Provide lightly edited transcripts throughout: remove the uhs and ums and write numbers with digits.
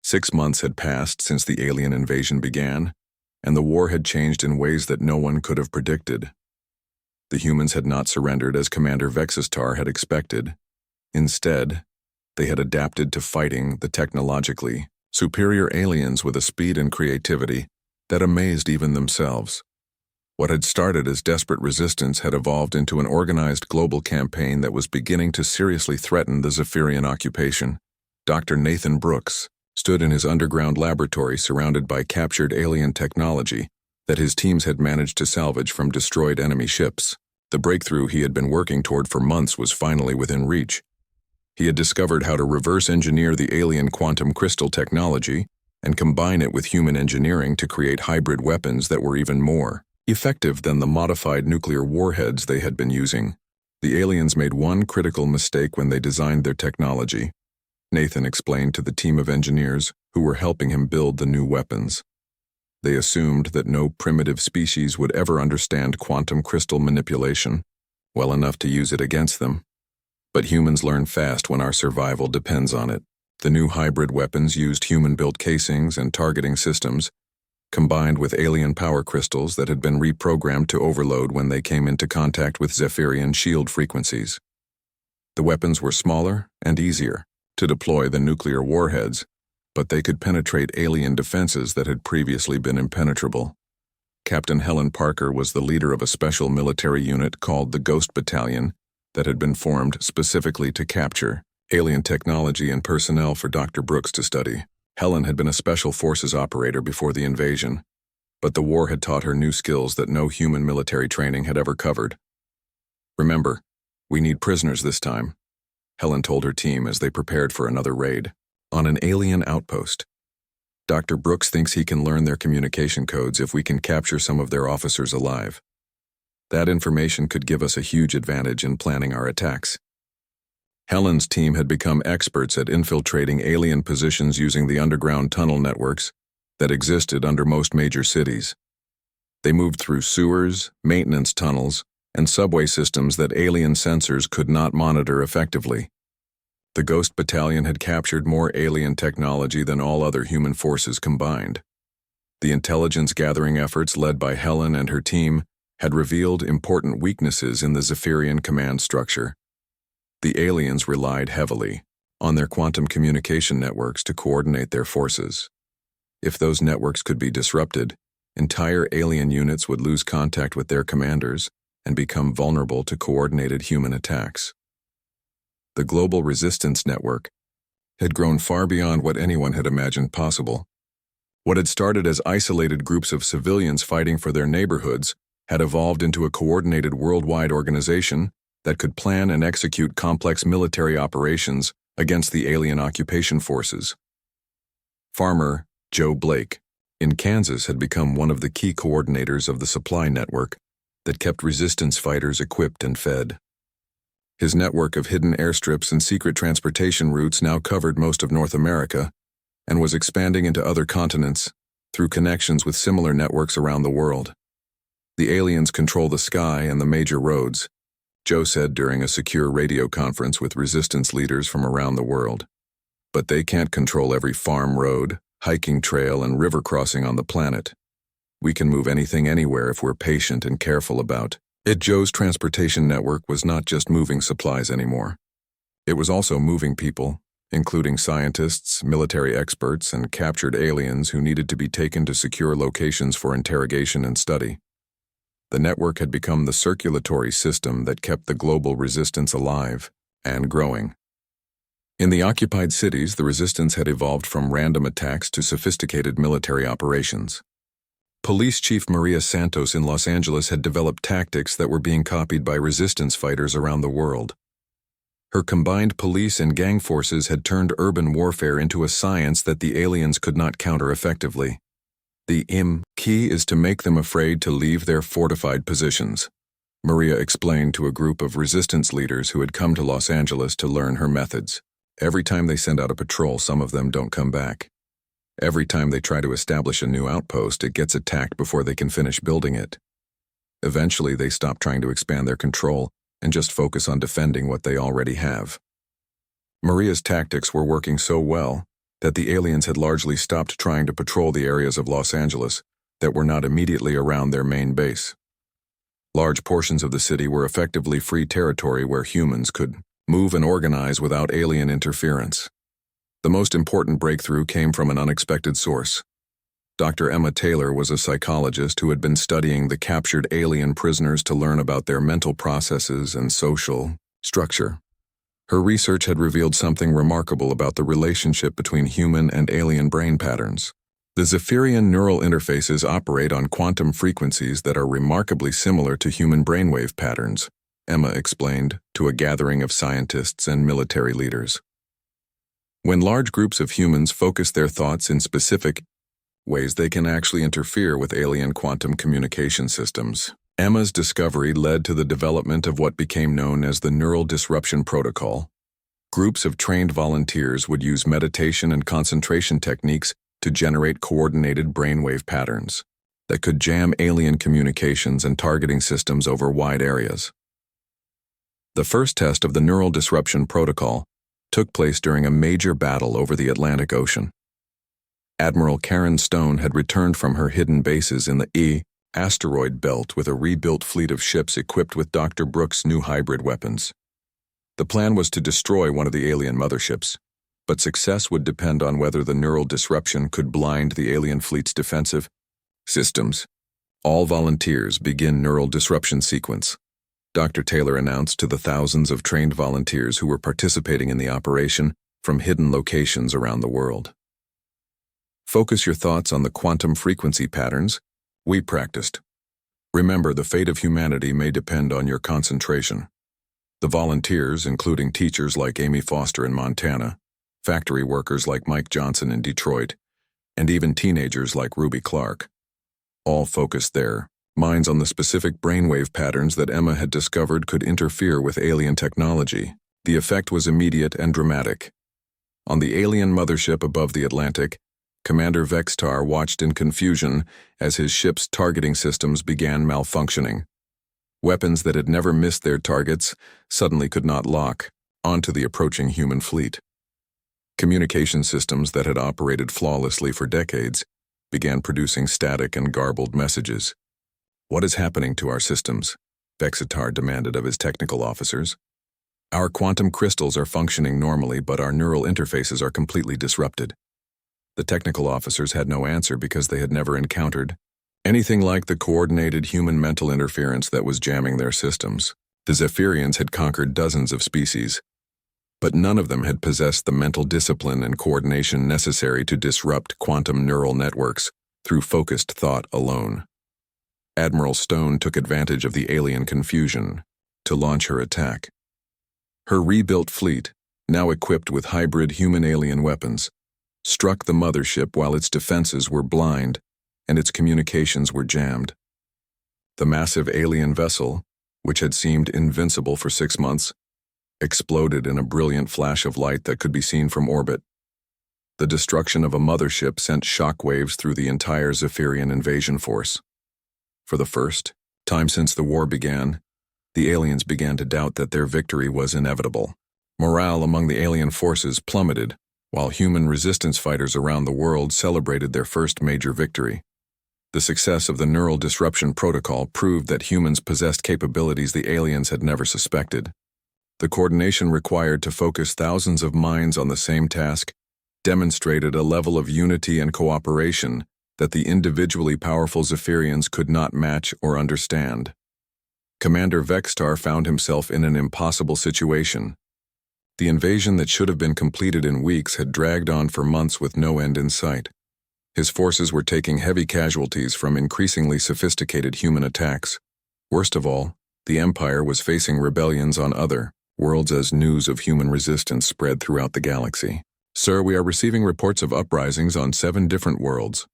6 months had passed since the alien invasion began, and the war had changed in ways that no one could have predicted. The humans had not surrendered as Commander Vexistar had expected. Instead, they had adapted to fighting the technologically superior aliens with a speed and creativity that amazed even themselves. What had started as desperate resistance had evolved into an organized global campaign that was beginning to seriously threaten the Zephyrian occupation. Dr. Nathan Brooks stood in his underground laboratory surrounded by captured alien technology that his teams had managed to salvage from destroyed enemy ships. The breakthrough he had been working toward for months was finally within reach. He had discovered how to reverse engineer the alien quantum crystal technology and combine it with human engineering to create hybrid weapons that were even more effective than the modified nuclear warheads they had been using. The aliens made one critical mistake when they designed their technology, Nathan explained to the team of engineers who were helping him build the new weapons. They assumed that no primitive species would ever understand quantum crystal manipulation well enough to use it against them. But humans learn fast when our survival depends on it. The new hybrid weapons used human-built casings and targeting systems, combined with alien power crystals that had been reprogrammed to overload when they came into contact with Zephyrian shield frequencies. The weapons were smaller and easier to deploy than nuclear warheads, but they could penetrate alien defenses that had previously been impenetrable. Captain Helen Parker was the leader of a special military unit called the Ghost Battalion that had been formed specifically to capture alien technology and personnel for Dr. Brooks to study. Helen had been a special forces operator before the invasion, but the war had taught her new skills that no human military training had ever covered. "Remember, we need prisoners this time," Helen told her team as they prepared for another raid on an alien outpost. "Dr. Brooks thinks he can learn their communication codes if we can capture some of their officers alive. That information could give us a huge advantage in planning our attacks." Helen's team had become experts at infiltrating alien positions using the underground tunnel networks that existed under most major cities. They moved through sewers, maintenance tunnels, and subway systems that alien sensors could not monitor effectively. The Ghost Battalion had captured more alien technology than all other human forces combined. The intelligence-gathering efforts led by Helen and her team had revealed important weaknesses in the Zephyrian command structure. The aliens relied heavily on their quantum communication networks to coordinate their forces. If those networks could be disrupted, entire alien units would lose contact with their commanders and become vulnerable to coordinated human attacks. The Global Resistance Network had grown far beyond what anyone had imagined possible. What had started as isolated groups of civilians fighting for their neighborhoods had evolved into a coordinated worldwide organization that could plan and execute complex military operations against the alien occupation forces. Farmer Joe Blake in Kansas had become one of the key coordinators of the supply network that kept resistance fighters equipped and fed. His network of hidden airstrips and secret transportation routes now covered most of North America and was expanding into other continents through connections with similar networks around the world. "The aliens control the sky and the major roads," Joe said during a secure radio conference with resistance leaders from around the world. "But they can't control every farm road, hiking trail, and river crossing on the planet. We can move anything anywhere if we're patient and careful about it." Joe's transportation network was not just moving supplies anymore. It was also moving people, including scientists, military experts, and captured aliens who needed to be taken to secure locations for interrogation and study. The network had become the circulatory system that kept the global resistance alive and growing. In the occupied cities, the resistance had evolved from random attacks to sophisticated military operations. Police Chief Maria Santos in Los Angeles had developed tactics that were being copied by resistance fighters around the world. Her combined police and gang forces had turned urban warfare into a science that the aliens could not counter effectively. "The key is to make them afraid to leave their fortified positions," Maria explained to a group of resistance leaders who had come to Los Angeles to learn her methods. "Every time they send out a patrol, some of them don't come back. Every time they try to establish a new outpost, it gets attacked before they can finish building it. Eventually, they stop trying to expand their control and just focus on defending what they already have." Maria's tactics were working so well that the aliens had largely stopped trying to patrol the areas of Los Angeles that were not immediately around their main base. Large portions of the city were effectively free territory where humans could move and organize without alien interference. The most important breakthrough came from an unexpected source. Dr. Emma Taylor was a psychologist who had been studying the captured alien prisoners to learn about their mental processes and social structure. Her research had revealed something remarkable about the relationship between human and alien brain patterns. The Zephyrian neural interfaces operate on quantum frequencies that are remarkably similar to human brainwave patterns, Emma explained to a gathering of scientists and military leaders. When large groups of humans focus their thoughts in specific ways, they can actually interfere with alien quantum communication systems. Emma's discovery led to the development of what became known as the Neural Disruption Protocol. Groups of trained volunteers would use meditation and concentration techniques to generate coordinated brainwave patterns that could jam alien communications and targeting systems over wide areas. The first test of the Neural Disruption Protocol took place during a major battle over the Atlantic Ocean. Admiral Karen Stone had returned from her hidden bases in the asteroid belt with a rebuilt fleet of ships equipped with Dr. Brooks' new hybrid weapons. The plan was to destroy one of the alien motherships, but success would depend on whether the neural disruption could blind the alien fleet's defensive systems. All volunteers begin neural disruption sequence, Dr. Taylor announced to the thousands of trained volunteers who were participating in the operation from hidden locations around the world. Focus your thoughts on the quantum frequency patterns we practiced. Remember, the fate of humanity may depend on your concentration. The volunteers, including teachers like Amy Foster in Montana, factory workers like Mike Johnson in Detroit, and even teenagers like Ruby Clark, all focused their minds on the specific brainwave patterns that Emma had discovered could interfere with alien technology. The effect was immediate and dramatic. On the alien mothership above the Atlantic, Commander Vextar watched in confusion as his ship's targeting systems began malfunctioning. Weapons that had never missed their targets suddenly could not lock onto the approaching human fleet. Communication systems that had operated flawlessly for decades began producing static and garbled messages. "What is happening to our systems?" Vextar demanded of his technical officers. "Our quantum crystals are functioning normally, but our neural interfaces are completely disrupted." The technical officers had no answer because they had never encountered anything like the coordinated human mental interference that was jamming their systems. The Zephyrians had conquered dozens of species, but none of them had possessed the mental discipline and coordination necessary to disrupt quantum neural networks through focused thought alone. Admiral Stone took advantage of the alien confusion to launch her attack. Her rebuilt fleet, now equipped with hybrid human-alien weapons, struck the mothership while its defenses were blind and its communications were jammed. The massive alien vessel, which had seemed invincible for 6 months, exploded in a brilliant flash of light that could be seen from orbit. The destruction of a mothership sent shockwaves through the entire Zephyrian invasion force. For the first time since the war began, the aliens began to doubt that their victory was inevitable. Morale among the alien forces plummeted, while human resistance fighters around the world celebrated their first major victory. The success of the Neural Disruption Protocol proved that humans possessed capabilities the aliens had never suspected. The coordination required to focus thousands of minds on the same task demonstrated a level of unity and cooperation that the individually powerful Zephyrians could not match or understand. Commander Vextar found himself in an impossible situation. The invasion that should have been completed in weeks had dragged on for months with no end in sight. His forces were taking heavy casualties from increasingly sophisticated human attacks. Worst of all, the Empire was facing rebellions on other worlds as news of human resistance spread throughout the galaxy. "Sir, we are receiving reports of uprisings on 7 different worlds,"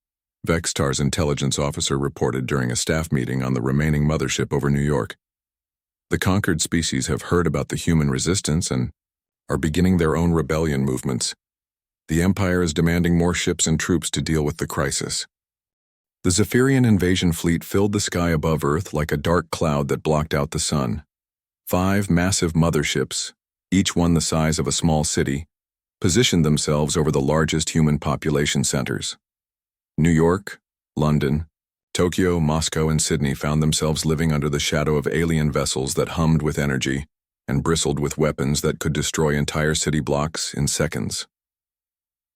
Vextar's intelligence officer reported during a staff meeting on the remaining mothership over New York. "The conquered species have heard about the human resistance and are beginning their own rebellion movements. The Empire is demanding more ships and troops to deal with the crisis." The Zephyrian invasion fleet filled the sky above Earth like a dark cloud that blocked out the sun. 5 massive motherships, each one the size of a small city, positioned themselves over the largest human population centers. New York, London, Tokyo, Moscow, and Sydney found themselves living under the shadow of alien vessels that hummed with energy and bristled with weapons that could destroy entire city blocks in seconds.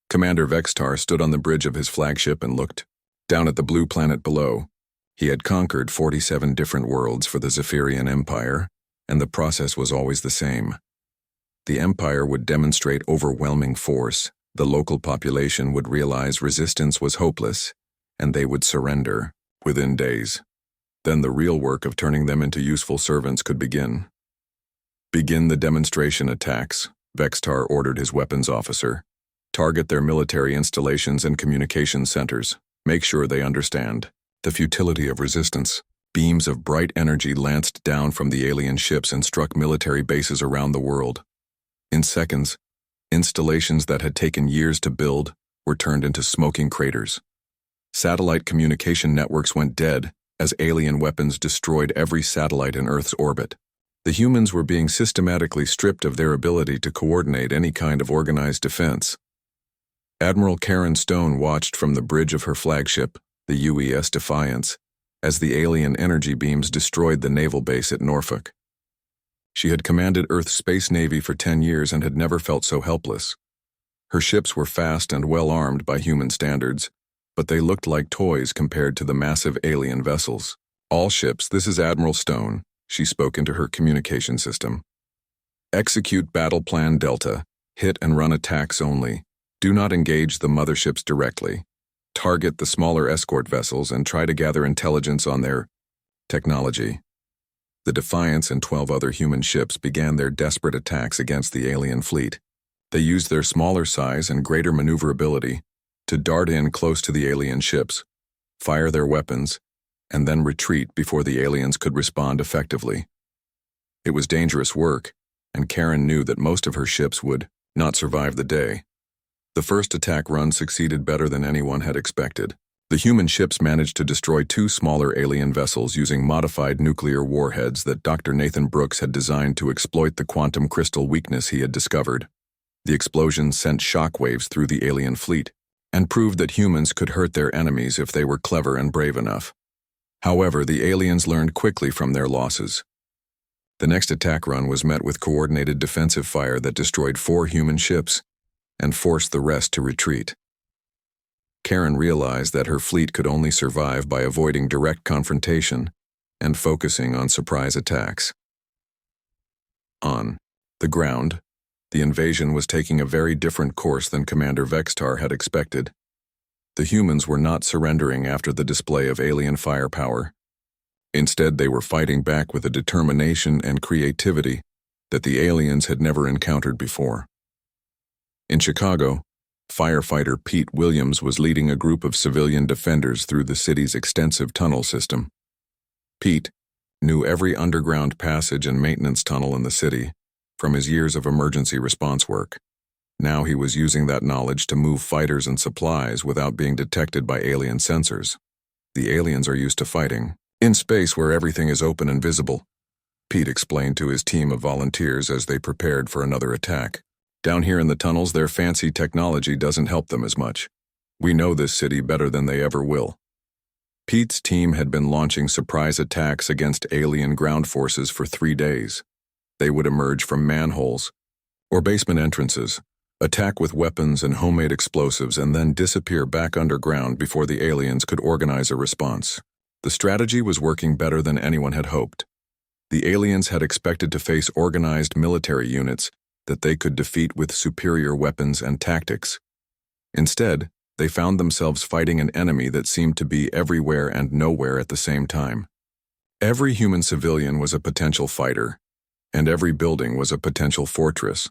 Commander Vextar stood on the bridge of his flagship and looked down at the blue planet below. He had conquered 47 different worlds for the Zephyrian Empire, and the process was always the same. The Empire would demonstrate overwhelming force, the local population would realize resistance was hopeless, and they would surrender within days. Then the real work of turning them into useful servants could begin. Begin the demonstration attacks, Vextar ordered his weapons officer. Target their military installations and communication centers. Make sure they understand the futility of resistance. Beams of bright energy lanced down from the alien ships and struck military bases around the world. In seconds, installations that had taken years to build were turned into smoking craters. Satellite communication networks went dead as alien weapons destroyed every satellite in Earth's orbit. The humans were being systematically stripped of their ability to coordinate any kind of organized defense. Admiral Karen Stone watched from the bridge of her flagship, the UES Defiance, as the alien energy beams destroyed the naval base at Norfolk. She had commanded Earth's space navy for 10 years and had never felt so helpless. Her ships were fast and well armed by human standards, but they looked like toys compared to the massive alien vessels. All ships, this is Admiral Stone, she spoke into her communication system. Execute Battle Plan Delta, hit and run attacks only. Do not engage the motherships directly. Target the smaller escort vessels and try to gather intelligence on their technology. The Defiance and 12 other human ships began their desperate attacks against the alien fleet. They used their smaller size and greater maneuverability to dart in close to the alien ships, fire their weapons, and then retreat before the aliens could respond effectively. It was dangerous work, and Karen knew that most of her ships would not survive the day. The first attack run succeeded better than anyone had expected. The human ships managed to destroy 2 smaller alien vessels using modified nuclear warheads that Dr. Nathan Brooks had designed to exploit the quantum crystal weakness he had discovered. The explosions sent shockwaves through the alien fleet and proved that humans could hurt their enemies if they were clever and brave enough. However, the aliens learned quickly from their losses. The next attack run was met with coordinated defensive fire that destroyed 4 human ships and forced the rest to retreat. Karen realized that her fleet could only survive by avoiding direct confrontation and focusing on surprise attacks. On the ground, the invasion was taking a very different course than Commander Vextar had expected. The humans were not surrendering after the display of alien firepower. Instead, they were fighting back with a determination and creativity that the aliens had never encountered before. In Chicago, firefighter Pete Williams was leading a group of civilian defenders through the city's extensive tunnel system. Pete knew every underground passage and maintenance tunnel in the city from his years of emergency response work. Now he was using that knowledge to move fighters and supplies without being detected by alien sensors. The aliens are used to fighting in space where everything is open and visible, Pete explained to his team of volunteers as they prepared for another attack. Down here in the tunnels, their fancy technology doesn't help them as much. We know this city better than they ever will. Pete's team had been launching surprise attacks against alien ground forces for 3 days. They would emerge from manholes or basement entrances, attack with weapons and homemade explosives, and then disappear back underground before the aliens could organize a response. The strategy was working better than anyone had hoped. The aliens had expected to face organized military units that they could defeat with superior weapons and tactics. Instead, they found themselves fighting an enemy that seemed to be everywhere and nowhere at the same time. Every human civilian was a potential fighter, and every building was a potential fortress.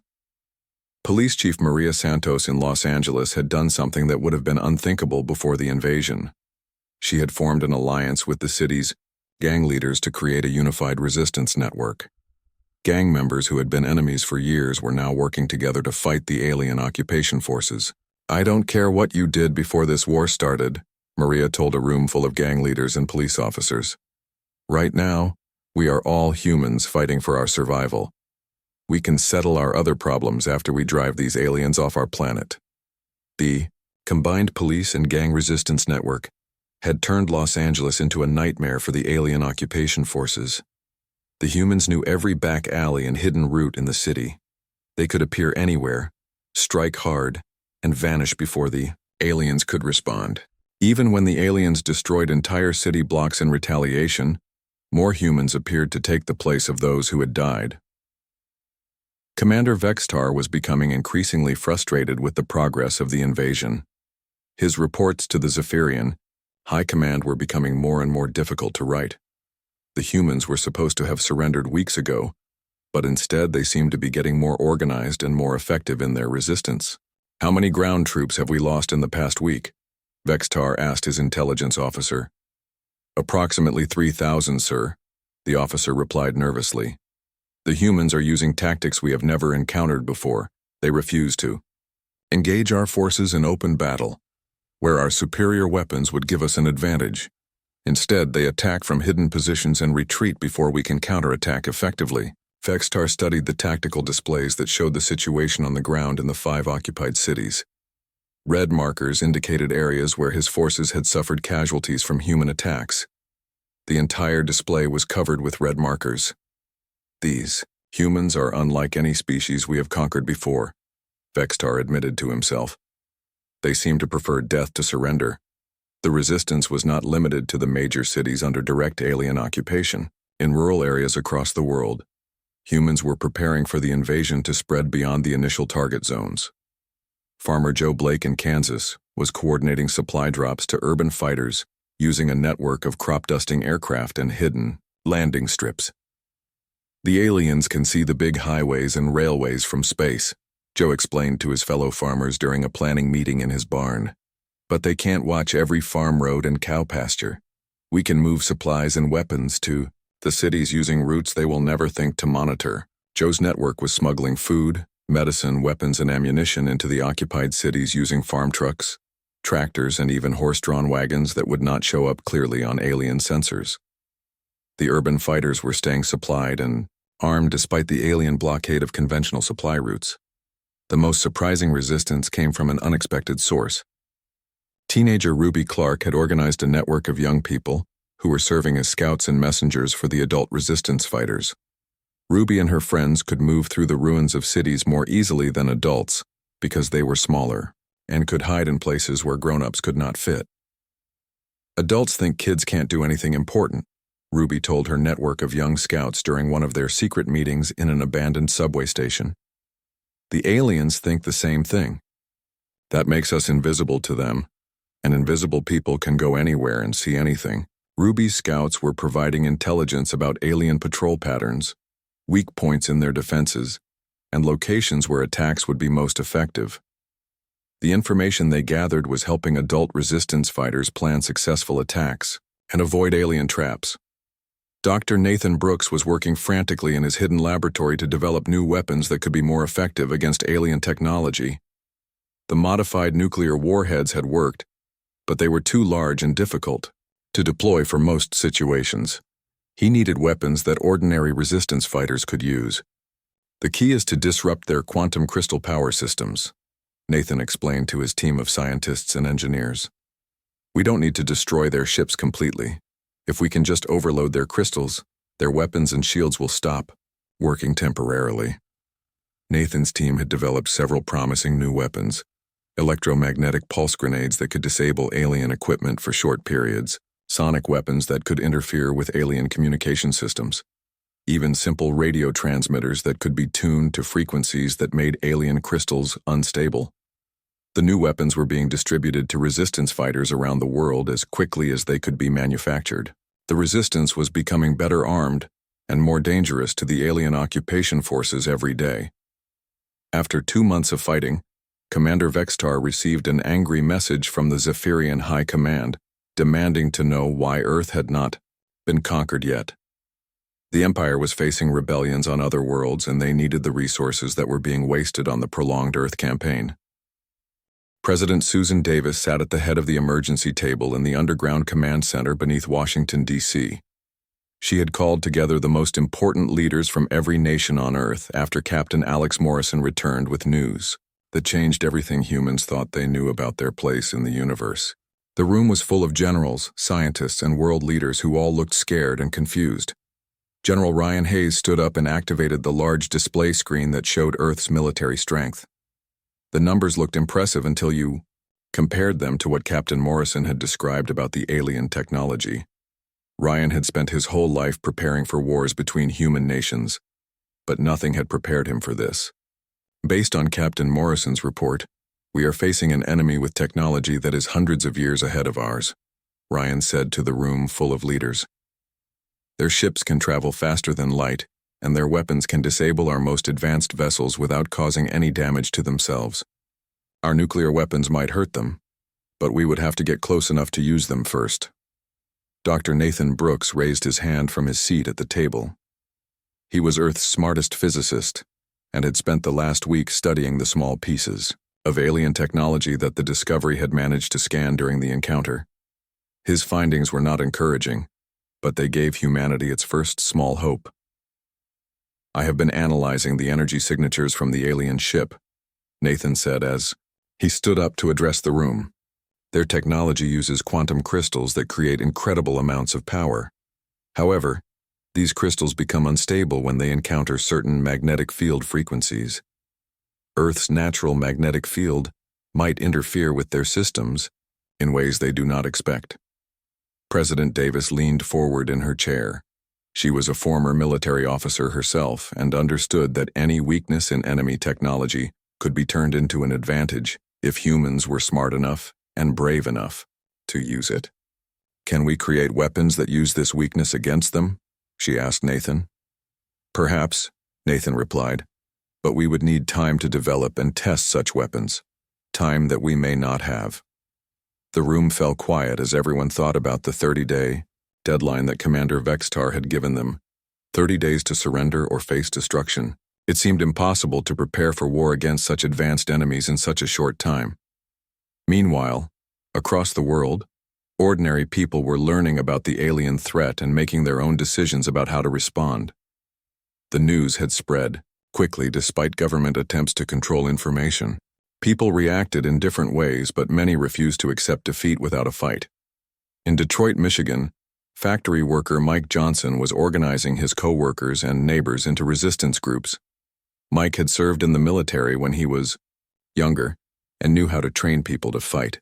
Police Chief Maria Santos in Los Angeles had done something that would have been unthinkable before the invasion. She had formed an alliance with the city's gang leaders to create a unified resistance network. Gang members who had been enemies for years were now working together to fight the alien occupation forces. "I don't care what you did before this war started," Maria told a room full of gang leaders and police officers. "Right now, we are all humans fighting for our survival. We can settle our other problems after we drive these aliens off our planet. The Combined Police and Gang Resistance Network had turned Los Angeles into a nightmare for the alien occupation forces. The humans knew every back alley and hidden route in the city. They could appear anywhere, strike hard, and vanish before the aliens could respond. Even when the aliens destroyed entire city blocks in retaliation, more humans appeared to take the place of those who had died. Commander Vextar was becoming increasingly frustrated with the progress of the invasion. His reports to the Zephyrian High Command were becoming more and more difficult to write. The humans were supposed to have surrendered weeks ago, but instead they seemed to be getting more organized and more effective in their resistance. "How many ground troops have we lost in the past week?" Vextar asked his intelligence officer. "Approximately 3,000, sir," the officer replied nervously. "The humans are using tactics we have never encountered before. They refuse to engage our forces in open battle, where our superior weapons would give us an advantage. Instead, they attack from hidden positions and retreat before we can counterattack effectively." Vextar studied the tactical displays that showed the situation on the ground in the 5 occupied cities. Red markers indicated areas where his forces had suffered casualties from human attacks. The entire display was covered with red markers. "These humans are unlike any species we have conquered before," Vextar admitted to himself. "They seem to prefer death to surrender." The resistance was not limited to the major cities under direct alien occupation. In rural areas across the world, humans were preparing for the invasion to spread beyond the initial target zones. Farmer Joe Blake in Kansas was coordinating supply drops to urban fighters using a network of crop-dusting aircraft and hidden landing strips. "The aliens can see the big highways and railways from space," Joe explained to his fellow farmers during a planning meeting in his barn. "But they can't watch every farm road and cow pasture. We can move supplies and weapons to the cities using routes they will never think to monitor." Joe's network was smuggling food, medicine, weapons, and ammunition into the occupied cities using farm trucks, tractors, and even horse-drawn wagons that would not show up clearly on alien sensors. The urban fighters were staying supplied and armed despite the alien blockade of conventional supply routes. The most surprising resistance came from an unexpected source. Teenager Ruby Clark had organized a network of young people who were serving as scouts and messengers for the adult resistance fighters. Ruby and her friends could move through the ruins of cities more easily than adults because they were smaller and could hide in places where grown-ups could not fit. "Adults think kids can't do anything important," Ruby told her network of young scouts during one of their secret meetings in an abandoned subway station. "The aliens think the same thing. That makes us invisible to them, and invisible people can go anywhere and see anything." Ruby's scouts were providing intelligence about alien patrol patterns, weak points in their defenses, and locations where attacks would be most effective. The information they gathered was helping adult resistance fighters plan successful attacks and avoid alien traps. Dr. Nathan Brooks was working frantically in his hidden laboratory to develop new weapons that could be more effective against alien technology. The modified nuclear warheads had worked, but they were too large and difficult to deploy for most situations. He needed weapons that ordinary resistance fighters could use. "The key is to disrupt their quantum crystal power systems," Nathan explained to his team of scientists and engineers. "We don't need to destroy their ships completely. If we can just overload their crystals, their weapons and shields will stop working temporarily." Nathan's team had developed several promising new weapons: electromagnetic pulse grenades that could disable alien equipment for short periods, sonic weapons that could interfere with alien communication systems, even simple radio transmitters that could be tuned to frequencies that made alien crystals unstable. The new weapons were being distributed to resistance fighters around the world as quickly as they could be manufactured. The resistance was becoming better armed and more dangerous to the alien occupation forces every day. After 2 months of fighting, Commander Vextar received an angry message from the Zephyrian High Command, demanding to know why Earth had not been conquered yet. The Empire was facing rebellions on other worlds, and they needed the resources that were being wasted on the prolonged Earth campaign. President Susan Davis sat at the head of the emergency table in the underground command center beneath Washington, D.C. She had called together the most important leaders from every nation on Earth after Captain Alex Morrison returned with news that changed everything humans thought they knew about their place in the universe. The room was full of generals, scientists, and world leaders who all looked scared and confused. General Ryan Hayes stood up and activated the large display screen that showed Earth's military strength. The numbers looked impressive until you compared them to what Captain Morrison had described about the alien technology. Ryan had spent his whole life preparing for wars between human nations, but nothing had prepared him for this. Based on Captain Morrison's report, we are facing an enemy with technology that is hundreds of years ahead of ours, Ryan said to the room full of leaders. Their ships can travel faster than light, and their weapons can disable our most advanced vessels without causing any damage to themselves. Our nuclear weapons might hurt them, but we would have to get close enough to use them first. Dr. Nathan Brooks raised his hand from his seat at the table. He was Earth's smartest physicist, and had spent the last week studying the small pieces of alien technology that the Discovery had managed to scan during the encounter. His findings were not encouraging, but they gave humanity its first small hope. I have been analyzing the energy signatures from the alien ship, Nathan said as he stood up to address the room. Their technology uses quantum crystals that create incredible amounts of power. However, these crystals become unstable when they encounter certain magnetic field frequencies. Earth's natural magnetic field might interfere with their systems in ways they do not expect. President Davis leaned forward in her chair. She was a former military officer herself and understood that any weakness in enemy technology could be turned into an advantage if humans were smart enough and brave enough to use it. Can we create weapons that use this weakness against them? She asked Nathan. Perhaps, Nathan replied, but we would need time to develop and test such weapons, time that we may not have. The room fell quiet as everyone thought about the 30-day deadline that Commander Vextar had given them, 30 days to surrender or face destruction. It seemed impossible to prepare for war against such advanced enemies in such a short time. Meanwhile, across the world, ordinary people were learning about the alien threat and making their own decisions about how to respond. The news had spread quickly despite government attempts to control information. People reacted in different ways, but many refused to accept defeat without a fight. In Detroit, Michigan, factory worker Mike Johnson was organizing his co-workers and neighbors into resistance groups. Mike had served in the military when he was younger and knew how to train people to fight.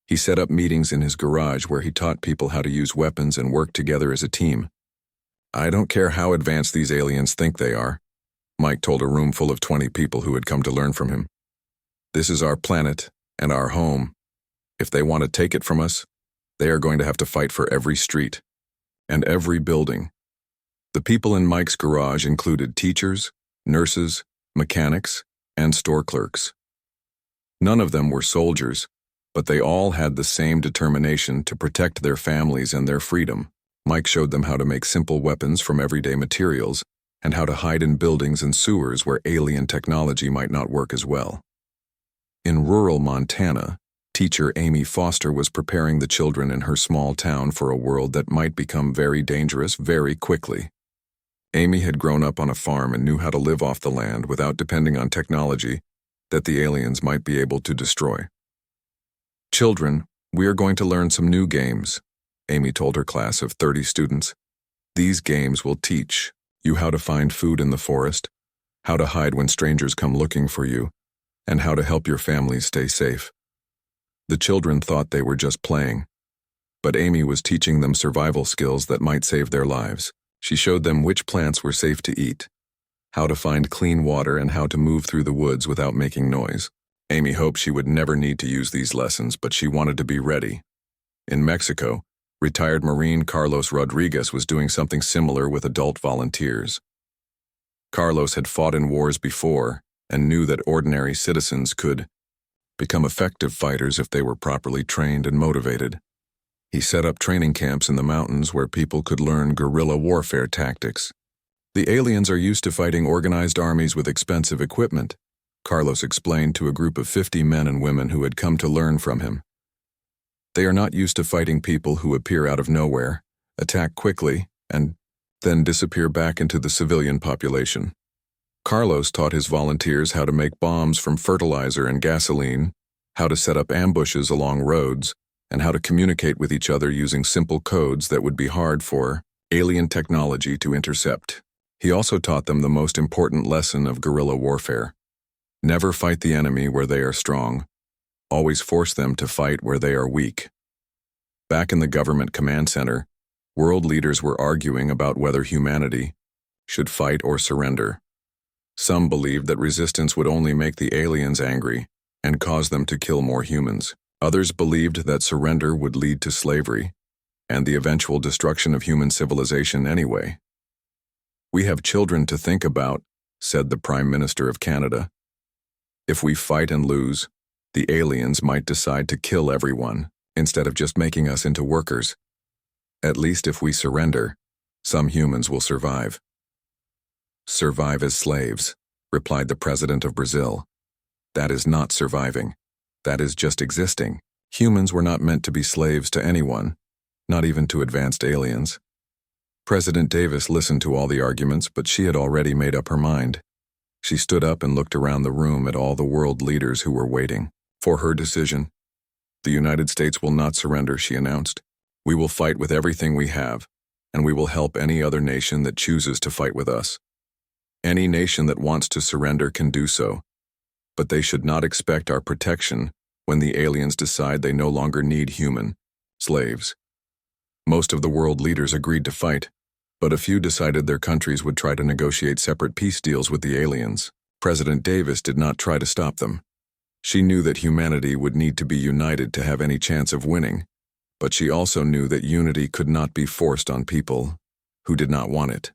He set up meetings in his garage where he taught people how to use weapons and work together as a team. I don't care how advanced these aliens think they are, Mike told a room full of 20 people who had come to learn from him. This is our planet and our home. If they want to take it from us, they are going to have to fight for every street and every building. The people in Mike's garage included teachers, nurses, mechanics, and store clerks. None of them were soldiers, but they all had the same determination to protect their families and their freedom. Mike showed them how to make simple weapons from everyday materials and how to hide in buildings and sewers where alien technology might not work as well. In rural Montana, teacher Amy Foster was preparing the children in her small town for a world that might become very dangerous very quickly. Amy had grown up on a farm and knew how to live off the land without depending on technology that the aliens might be able to destroy. Children, we are going to learn some new games, Amy told her class of 30 students. These games will teach you how to find food in the forest, how to hide when strangers come looking for you, and how to help your families stay safe. The children thought they were just playing, but Amy was teaching them survival skills that might save their lives. She showed them which plants were safe to eat, how to find clean water, and how to move through the woods without making noise. Amy hoped she would never need to use these lessons, but she wanted to be ready. In Mexico, retired Marine Carlos Rodriguez was doing something similar with adult volunteers. Carlos had fought in wars before and knew that ordinary citizens could become effective fighters if they were properly trained and motivated. He set up training camps in the mountains where people could learn guerrilla warfare tactics. The aliens are used to fighting organized armies with expensive equipment, Carlos explained to a group of 50 men and women who had come to learn from him. They are not used to fighting people who appear out of nowhere, attack quickly, and then disappear back into the civilian population. Carlos taught his volunteers how to make bombs from fertilizer and gasoline, how to set up ambushes along roads, and how to communicate with each other using simple codes that would be hard for alien technology to intercept. He also taught them the most important lesson of guerrilla warfare. Never fight the enemy where they are strong. Always force them to fight where they are weak. Back in the government command center, world leaders were arguing about whether humanity should fight or surrender. Some believed that resistance would only make the aliens angry and cause them to kill more humans. Others believed that surrender would lead to slavery and the eventual destruction of human civilization anyway. "We have children to think about," said the Prime Minister of Canada. "If we fight and lose, the aliens might decide to kill everyone instead of just making us into workers. At least if we surrender, some humans will survive." "Survive as slaves," replied the President of Brazil. "That is not surviving. That is just existing. Humans were not meant to be slaves to anyone, not even to advanced aliens." President Davis listened to all the arguments, but she had already made up her mind. She stood up and looked around the room at all the world leaders who were waiting for her decision. "The United States will not surrender," she announced. "We will fight with everything we have, and we will help any other nation that chooses to fight with us. Any nation that wants to surrender can do so, but they should not expect our protection when the aliens decide they no longer need human slaves." Most of the world leaders agreed to fight, but a few decided their countries would try to negotiate separate peace deals with the aliens. President Davis did not try to stop them. She knew that humanity would need to be united to have any chance of winning, but she also knew that unity could not be forced on people who did not want it.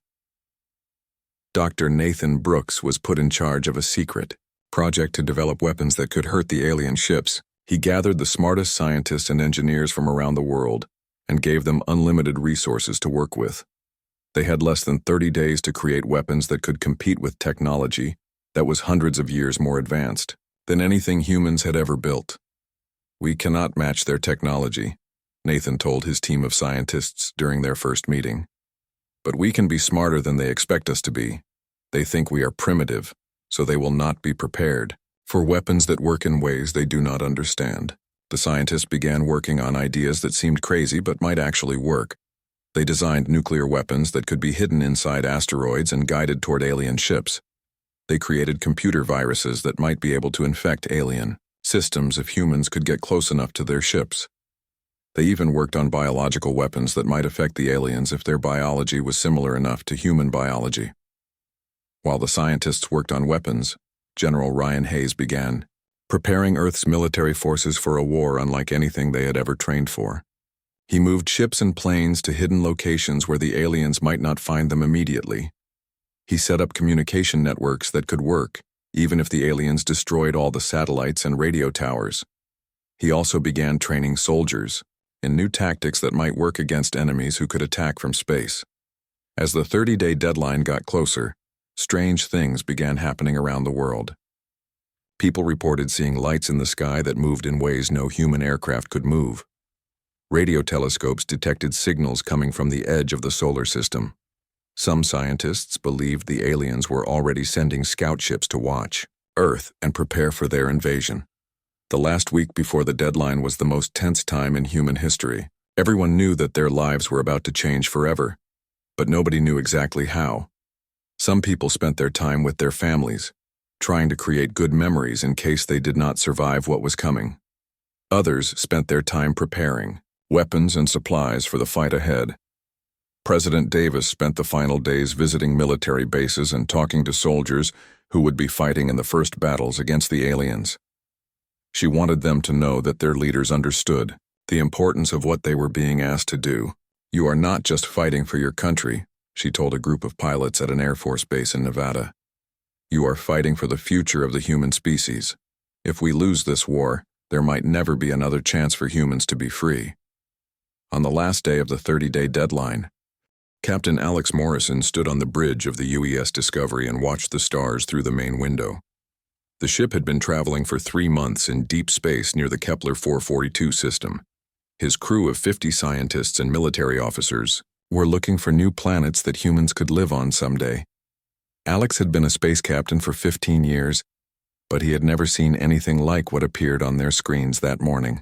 Dr. Nathan Brooks was put in charge of a secret project to develop weapons that could hurt the alien ships. He gathered the smartest scientists and engineers from around the world and gave them unlimited resources to work with. They had less than 30 days to create weapons that could compete with technology that was hundreds of years more advanced than anything humans had ever built. "We cannot match their technology," Nathan told his team of scientists during their first meeting. "But we can be smarter than they expect us to be. They think we are primitive, so they will not be prepared for weapons that work in ways they do not understand." The scientists began working on ideas that seemed crazy but might actually work. They designed nuclear weapons that could be hidden inside asteroids and guided toward alien ships. They created computer viruses that might be able to infect alien systems if humans could get close enough to their ships. They even worked on biological weapons that might affect the aliens if their biology was similar enough to human biology. While the scientists worked on weapons, General Ryan Hayes began preparing Earth's military forces for a war unlike anything they had ever trained for. He moved ships and planes to hidden locations where the aliens might not find them immediately. He set up communication networks that could work, even if the aliens destroyed all the satellites and radio towers. He also began training soldiers in new tactics that might work against enemies who could attack from space. As the 30-day deadline got closer, strange things began happening around the world. People reported seeing lights in the sky that moved in ways no human aircraft could move. Radio telescopes detected signals coming from the edge of the solar system. Some scientists believed the aliens were already sending scout ships to watch Earth and prepare for their invasion. The last week before the deadline was the most tense time in human history. Everyone knew that their lives were about to change forever, but nobody knew exactly how. Some people spent their time with their families, trying to create good memories in case they did not survive what was coming. Others spent their time preparing weapons and supplies for the fight ahead. President Davis spent the final days visiting military bases and talking to soldiers who would be fighting in the first battles against the aliens. She wanted them to know that their leaders understood the importance of what they were being asked to do. "You are not just fighting for your country," she told a group of pilots at an Air Force base in Nevada. "You are fighting for the future of the human species. If we lose this war, there might never be another chance for humans to be free." On the last day of the 30-day deadline, Captain Alex Morrison stood on the bridge of the UES Discovery and watched the stars through the main window. The ship had been traveling for 3 months in deep space near the Kepler 442 system. His crew of 50 scientists and military officers We're looking for new planets that humans could live on someday. Alex had been a space captain for 15 years, but he had never seen anything like what appeared on their screens that morning.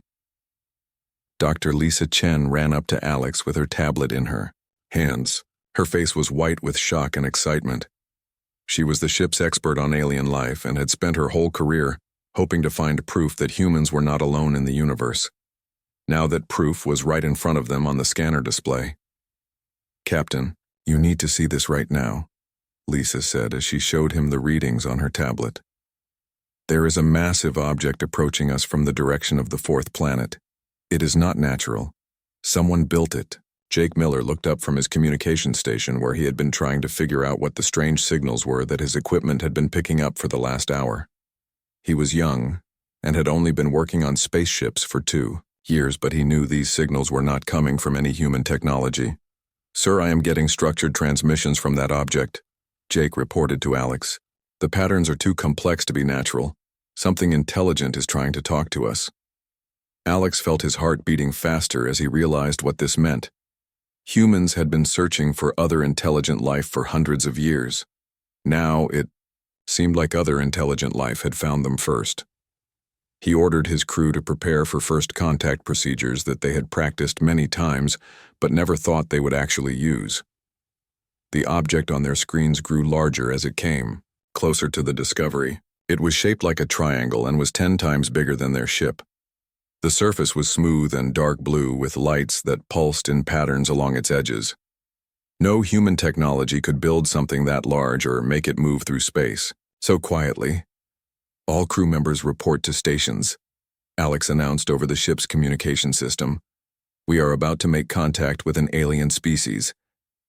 Dr. Lisa Chen ran up to Alex with her tablet in her hands. Her face was white with shock and excitement. She was the ship's expert on alien life and had spent her whole career hoping to find proof that humans were not alone in the universe. Now that proof was right in front of them on the scanner display. "Captain, you need to see this right now," Lisa said as she showed him the readings on her tablet. "There is a massive object approaching us from the direction of the fourth planet. It is not natural. Someone built it." Jake Miller looked up from his communication station where he had been trying to figure out what the strange signals were that his equipment had been picking up for the last hour. He was young and had only been working on spaceships for 2 years, but he knew these signals were not coming from any human technology. "Sir, I am getting structured transmissions from that object," Jake reported to Alex. "The patterns are too complex to be natural. Something intelligent is trying to talk to us." Alex felt his heart beating faster as he realized what this meant. Humans had been searching for other intelligent life for hundreds of years. Now it seemed like other intelligent life had found them first. He ordered his crew to prepare for first contact procedures that they had practiced many times but never thought they would actually use. The object on their screens grew larger as it came closer to the Discovery. It was shaped like a triangle and was 10 times bigger than their ship. The surface was smooth and dark blue with lights that pulsed in patterns along its edges. No human technology could build something that large or make it move through space so quietly. "All crew members report to stations," Alex announced over the ship's communication system. "We are about to make contact with an alien species.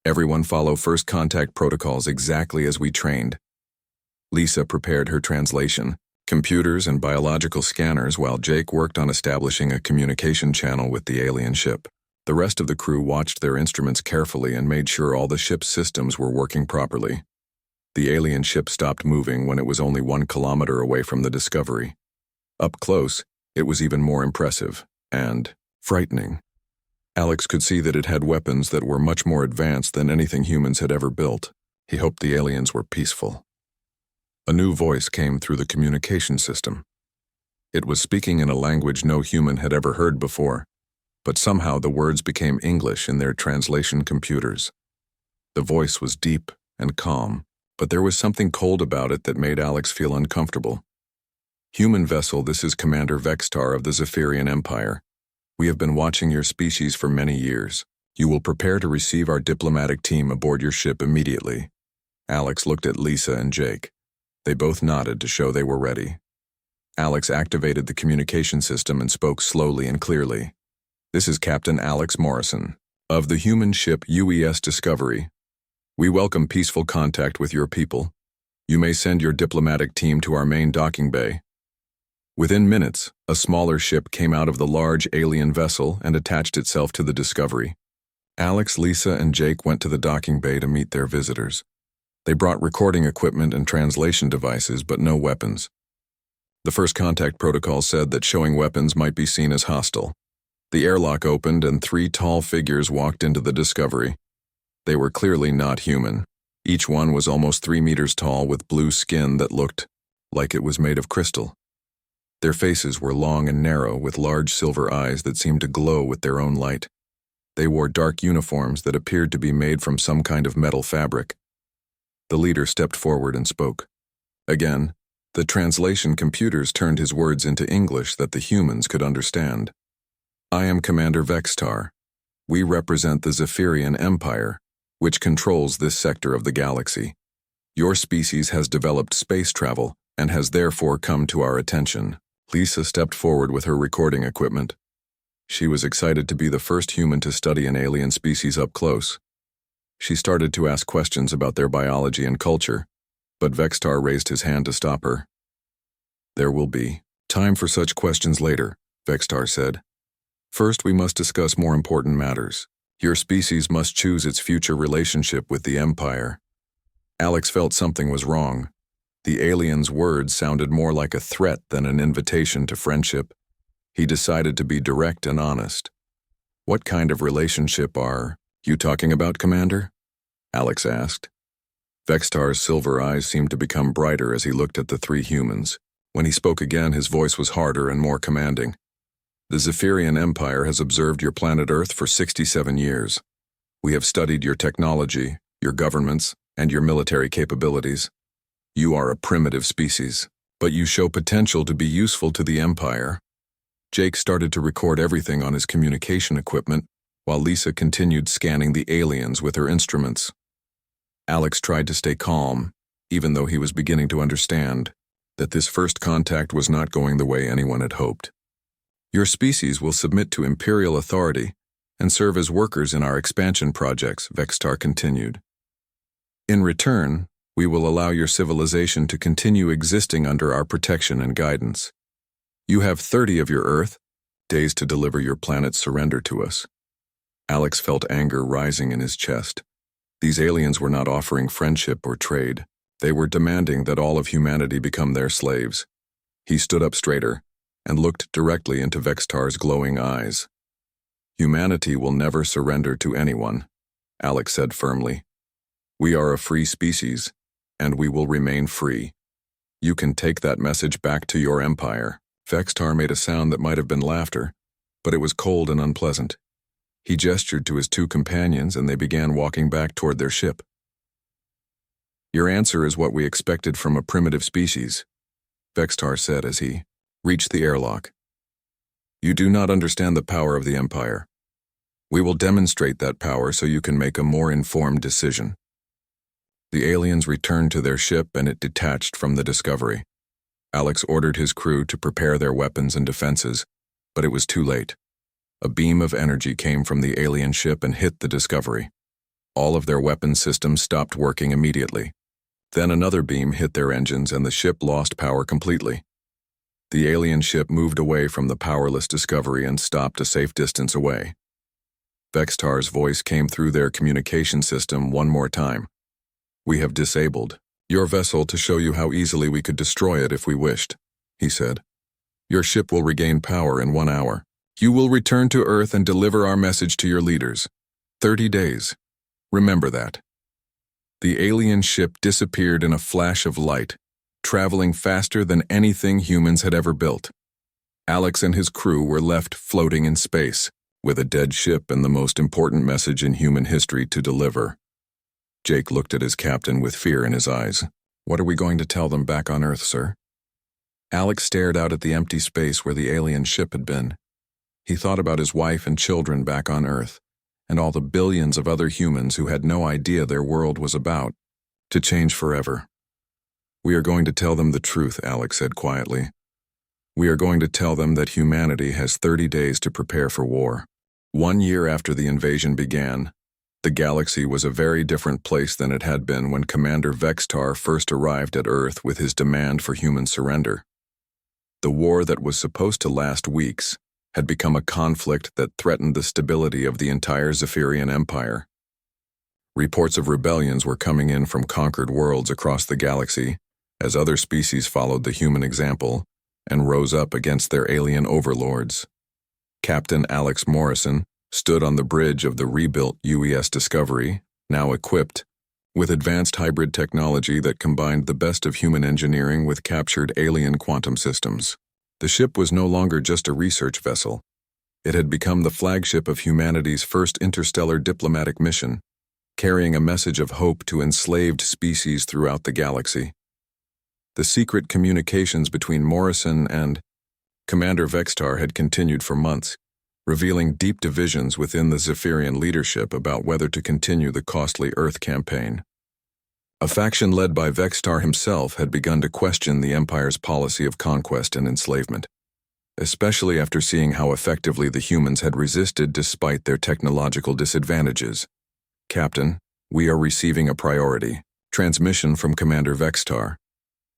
Everyone follow first contact protocols exactly as we trained." Lisa prepared her translation, computers and biological scanners, while Jake worked on establishing a communication channel with the alien ship. The rest of the crew watched their instruments carefully and made sure all the ship's systems were working properly. The alien ship stopped moving when it was only 1 kilometer away from the Discovery. Up close, it was even more impressive and frightening. Alex could see that it had weapons that were much more advanced than anything humans had ever built. He hoped the aliens were peaceful. A new voice came through the communication system. It was speaking in a language no human had ever heard before, but somehow the words became English in their translation computers. The voice was deep and calm, but there was something cold about it that made Alex feel uncomfortable. "Human vessel, this is Commander Vextar of the Zephyrian Empire. We have been watching your species for many years. You will prepare to receive our diplomatic team aboard your ship immediately." Alex looked at Lisa and Jake. They both nodded to show they were ready. Alex activated the communication system and spoke slowly and clearly. "This is Captain Alex Morrison, of the human ship UES Discovery. We welcome peaceful contact with your people. You may send your diplomatic team to our main docking bay." Within minutes, a smaller ship came out of the large alien vessel and attached itself to the Discovery. Alex, Lisa, and Jake went to the docking bay to meet their visitors. They brought recording equipment and translation devices, but no weapons. The first contact protocol said that showing weapons might be seen as hostile. The airlock opened and 3 tall figures walked into the Discovery. They were clearly not human. Each one was almost 3 meters tall with blue skin that looked like it was made of crystal. Their faces were long and narrow with large silver eyes that seemed to glow with their own light. They wore dark uniforms that appeared to be made from some kind of metal fabric. The leader stepped forward and spoke. Again, the translation computers turned his words into English that the humans could understand. "I am Commander Vextar. We represent the Zephyrian Empire, which controls this sector of the galaxy. Your species has developed space travel and has therefore come to our attention." Lisa stepped forward with her recording equipment. She was excited to be the first human to study an alien species up close. She started to ask questions about their biology and culture, but Vextar raised his hand to stop her. "There will be time for such questions later," Vextar said. "First, we must discuss more important matters. Your species must choose its future relationship with the Empire." Alex felt something was wrong. The alien's words sounded more like a threat than an invitation to friendship. He decided to be direct and honest. "What kind of relationship are You talking about, Commander? Alex asked. Vextar's silver eyes seemed to become brighter as he looked at the three humans. When he spoke again, his voice was harder and more commanding. The Zephyrian Empire has observed your planet Earth for 67 years. We have studied your technology, your governments, and your military capabilities. You are a primitive species, but you show potential to be useful to the Empire. Jake started to record everything on his communication equipment, while Lisa continued scanning the aliens with her instruments. Alex tried to stay calm, even though he was beginning to understand that this first contact was not going the way anyone had hoped. Your species will submit to Imperial authority and serve as workers in our expansion projects, Vextar continued. In return, we will allow your civilization to continue existing under our protection and guidance. You have 30 of your Earth days to deliver your planet's surrender to us. Alex felt anger rising in his chest. These aliens were not offering friendship or trade. They were demanding that all of humanity become their slaves. He stood up straighter and looked directly into Vextar's glowing eyes. Humanity will never surrender to anyone, Alex said firmly. We are a free species, and we will remain free. You can take that message back to your empire. Vextar made a sound that might have been laughter, but it was cold and unpleasant. He gestured to his two companions and they began walking back toward their ship. Your answer is what we expected from a primitive species, Vextar said as he reached the airlock. You do not understand the power of the Empire. We will demonstrate that power so you can make a more informed decision. The aliens returned to their ship and it detached from the Discovery. Alex ordered his crew to prepare their weapons and defenses, but it was too late. A beam of energy came from the alien ship and hit the Discovery. All of their weapon systems stopped working immediately. Then another beam hit their engines and the ship lost power completely. The alien ship moved away from the powerless Discovery and stopped a safe distance away. Vextar's voice came through their communication system one more time. We have disabled your vessel to show you how easily we could destroy it if we wished, he said. Your ship will regain power in 1 hour. You will return to Earth and deliver our message to your leaders. 30 days. Remember that. The alien ship disappeared in a flash of light, traveling faster than anything humans had ever built. Alex and his crew were left floating in space, with a dead ship and the most important message in human history to deliver. Jake looked at his captain with fear in his eyes. What are we going to tell them back on Earth, sir? Alex stared out at the empty space where the alien ship had been. He thought about his wife and children back on Earth, and all the billions of other humans who had no idea their world was about to change forever. We are going to tell them the truth, Alex said quietly. We are going to tell them that humanity has 30 days to prepare for war. 1 year after the invasion began, the galaxy was a very different place than it had been when Commander Vextar first arrived at Earth with his demand for human surrender. The war that was supposed to last weeks had become a conflict that threatened the stability of the entire Zephyrian Empire. Reports of rebellions were coming in from conquered worlds across the galaxy as other species followed the human example and rose up against their alien overlords. Captain Alex Morrison stood on the bridge of the rebuilt UES Discovery, now equipped with advanced hybrid technology that combined the best of human engineering with captured alien quantum systems. The ship was no longer just a research vessel. It had become the flagship of humanity's first interstellar diplomatic mission, carrying a message of hope to enslaved species throughout the galaxy. The secret communications between Morrison and Commander Vextar had continued for months, revealing deep divisions within the Zephyrian leadership about whether to continue the costly Earth campaign. A faction led by Vextar himself had begun to question the Empire's policy of conquest and enslavement, especially after seeing how effectively the humans had resisted despite their technological disadvantages. Captain, we are receiving a priority transmission from Commander Vextar,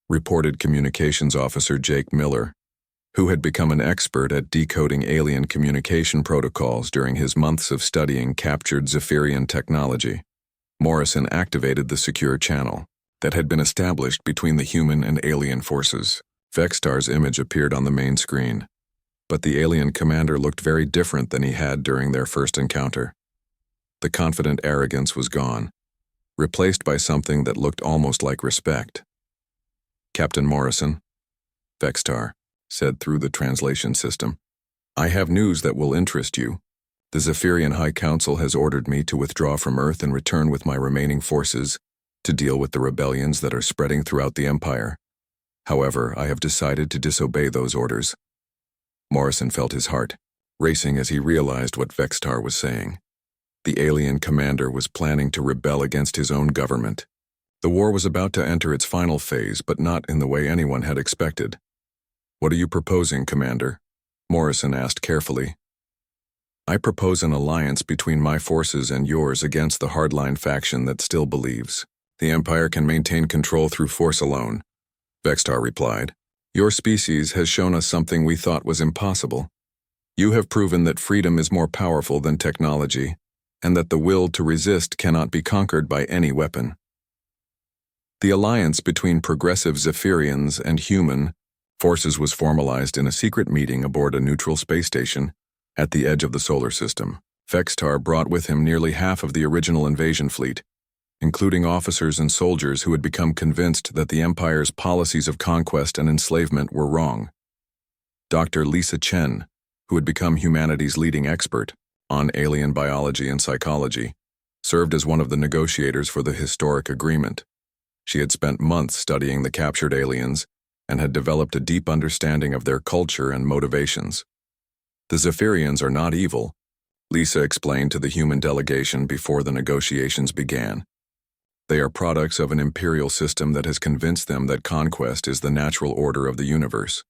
reported Communications Officer Jake Miller, who had become an expert at decoding alien communication protocols during his months of studying captured Zephyrian technology. Morrison activated the secure channel that had been established between the human and alien forces. Vextar's image appeared on the main screen, but the alien commander looked very different than he had during their first encounter. The confident arrogance was gone, replaced by something that looked almost like respect. "Captain Morrison," Vextar said through the translation system, "I have news that will interest you. The Zephyrian High Council has ordered me to withdraw from Earth and return with my remaining forces to deal with the rebellions that are spreading throughout the Empire. However, I have decided to disobey those orders." Morrison felt his heart racing as he realized what Vextar was saying. The alien commander was planning to rebel against his own government. The war was about to enter its final phase, but not in the way anyone had expected. "What are you proposing, Commander?" Morrison asked carefully. "I propose an alliance between my forces and yours against the hardline faction that still believes the Empire can maintain control through force alone," Vextar replied. "Your species has shown us something we thought was impossible. You have proven that freedom is more powerful than technology, and that the will to resist cannot be conquered by any weapon." The alliance between progressive Zephyrians and human forces was formalized in a secret meeting aboard a neutral space station at the edge of the solar system. Vextar brought with him nearly half of the original invasion fleet, including officers and soldiers who had become convinced that the Empire's policies of conquest and enslavement were wrong. Dr. Lisa Chen, who had become humanity's leading expert on alien biology and psychology, served as one of the negotiators for the historic agreement. She had spent months studying the captured aliens and had developed a deep understanding of their culture and motivations. "The Zephyrians are not evil," Lisa explained to the human delegation before the negotiations began. "They are products of an imperial system that has convinced them that conquest is the natural order of the universe.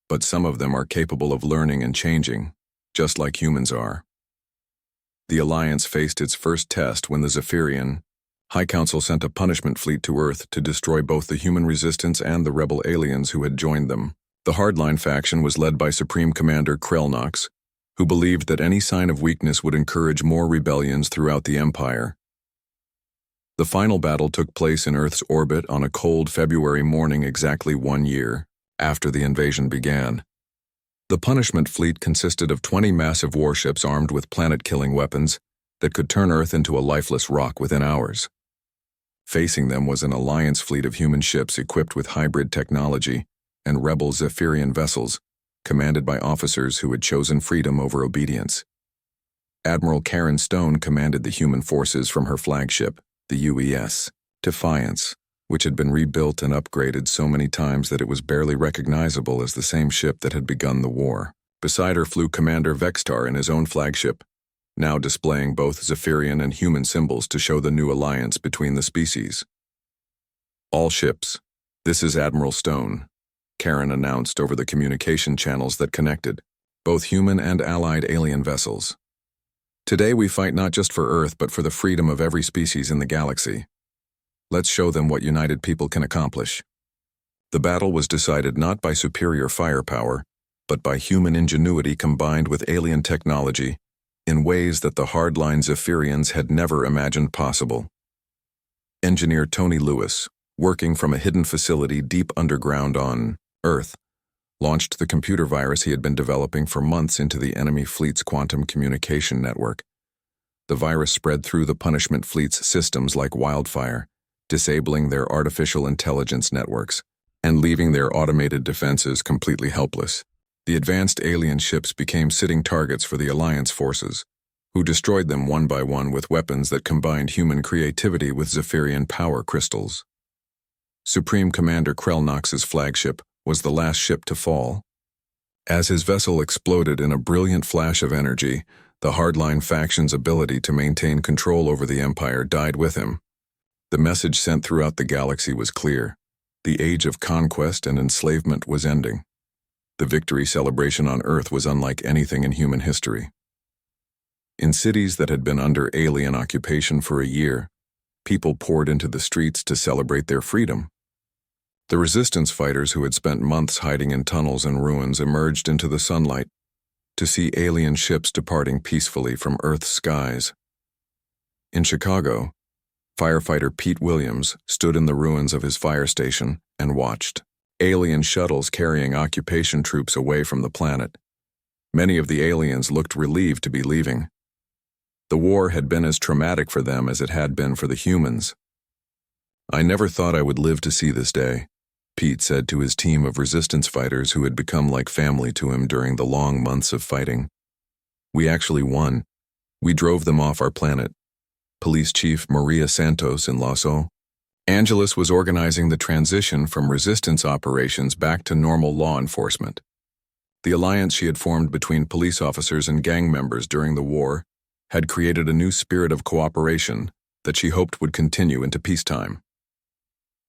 But some of them are capable of learning and changing, just like humans are." The Alliance faced its first test when the Zephyrian High Council sent a punishment fleet to Earth to destroy both the human resistance and the rebel aliens who had joined them. The hardline faction was led by Supreme Commander Krelnox, who believed that any sign of weakness would encourage more rebellions throughout the Empire. The final battle took place in Earth's orbit on a cold February morning exactly 1 year after the invasion began. The punishment fleet consisted of 20 massive warships armed with planet-killing weapons that could turn Earth into a lifeless rock within hours. Facing them was an alliance fleet of human ships equipped with hybrid technology and rebel Zephyrian vessels, commanded by officers who had chosen freedom over obedience. Admiral Karen Stone commanded the human forces from her flagship, the UES Defiance, which had been rebuilt and upgraded so many times that it was barely recognizable as the same ship that had begun the war. Beside her flew Commander Vextar in his own flagship, now displaying both Zephyrian and human symbols to show the new alliance between the species. "All ships, this is Admiral Stone," Karen announced over the communication channels that connected both human and allied alien vessels. "Today we fight not just for Earth but for the freedom of every species in the galaxy. Let's show them what united people can accomplish." The battle was decided not by superior firepower, but by human ingenuity combined with alien technology in ways that the hardline Zephyrians had never imagined possible. Engineer Tony Lewis, working from a hidden facility deep underground on Earth, launched the computer virus he had been developing for months into the enemy fleet's quantum communication network. The virus spread through the punishment fleet's systems like wildfire, disabling their artificial intelligence networks and leaving their automated defenses completely helpless. The advanced alien ships became sitting targets for the Alliance forces, who destroyed them one by one with weapons that combined human creativity with Zephyrian power crystals. Supreme Commander Krelnox's flagship was the last ship to fall. As his vessel exploded in a brilliant flash of energy, the hardline faction's ability to maintain control over the Empire died with him. The message sent throughout the galaxy was clear. The age of conquest and enslavement was ending. The victory celebration on Earth was unlike anything in human history. In cities that had been under alien occupation for a year, people poured into the streets to celebrate their freedom. The resistance fighters who had spent months hiding in tunnels and ruins emerged into the sunlight to see alien ships departing peacefully from Earth's skies. In Chicago, firefighter Pete Williams stood in the ruins of his fire station and watched alien shuttles carrying occupation troops away from the planet. Many of the aliens looked relieved to be leaving. The war had been as traumatic for them as it had been for the humans. "I never thought I would live to see this day," Pete said to his team of resistance fighters who had become like family to him during the long months of fighting. "We actually won. We drove them off our planet." Police Chief Maria Santos in Los Angeles was organizing the transition from resistance operations back to normal law enforcement. The alliance she had formed between police officers and gang members during the war had created a new spirit of cooperation that she hoped would continue into peacetime.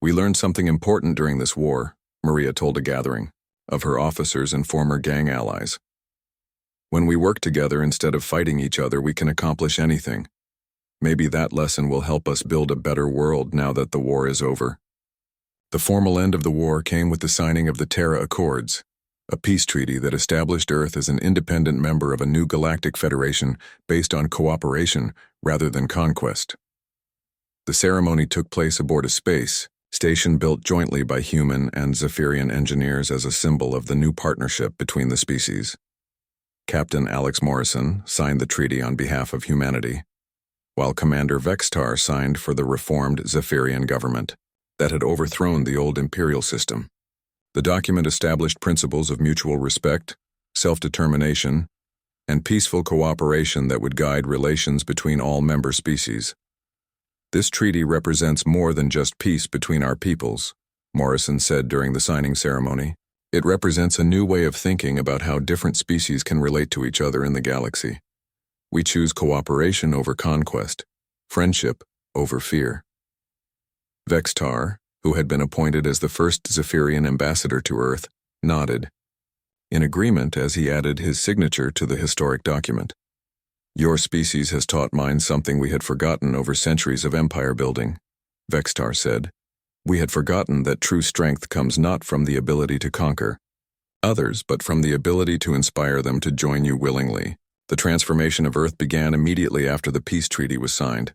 "We learned something important during this war," Maria told a gathering of her officers and former gang allies. "When we work together instead of fighting each other, we can accomplish anything. Maybe that lesson will help us build a better world now that the war is over." The formal end of the war came with the signing of the Terra Accords, a peace treaty that established Earth as an independent member of a new galactic federation based on cooperation rather than conquest. The ceremony took place aboard a space station built jointly by human and Zephyrian engineers as a symbol of the new partnership between the species. Captain Alex Morrison signed the treaty on behalf of humanity, while Commander Vextar signed for the reformed Zephyrian government that had overthrown the old imperial system. The document established principles of mutual respect, self-determination, and peaceful cooperation that would guide relations between all member species. "This treaty represents more than just peace between our peoples," Morrison said during the signing ceremony. "It represents a new way of thinking about how different species can relate to each other in the galaxy. We choose cooperation over conquest, friendship over fear." Vextar, who had been appointed as the first Zephyrian ambassador to Earth, nodded in agreement as he added his signature to the historic document. "Your species has taught mine something we had forgotten over centuries of empire building," Vextar said. "We had forgotten that true strength comes not from the ability to conquer others, but from the ability to inspire them to join you willingly." The transformation of Earth began immediately after the peace treaty was signed.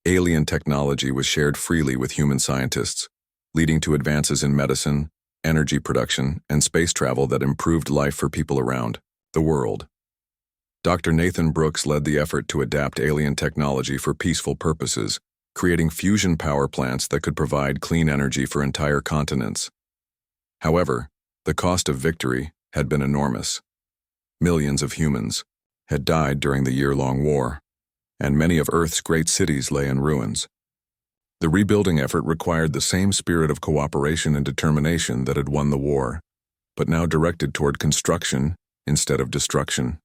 Alien technology was shared freely with human scientists, leading to advances in medicine, energy production, and space travel that improved life for people around the world. Dr. Nathan Brooks led the effort to adapt alien technology for peaceful purposes, creating fusion power plants that could provide clean energy for entire continents. However, the cost of victory had been enormous. Millions of humans had died during the year-long war, and many of Earth's great cities lay in ruins. The rebuilding effort required the same spirit of cooperation and determination that had won the war, but now directed toward construction instead of destruction.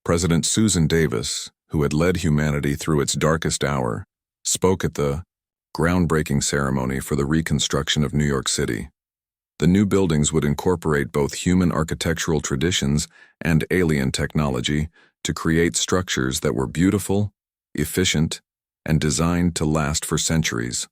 President Susan Davis, who had led humanity through its darkest hour, spoke at the groundbreaking ceremony for the reconstruction of New York City. The new buildings would incorporate both human architectural traditions and alien technology to create structures that were beautiful, efficient, and designed to last for centuries.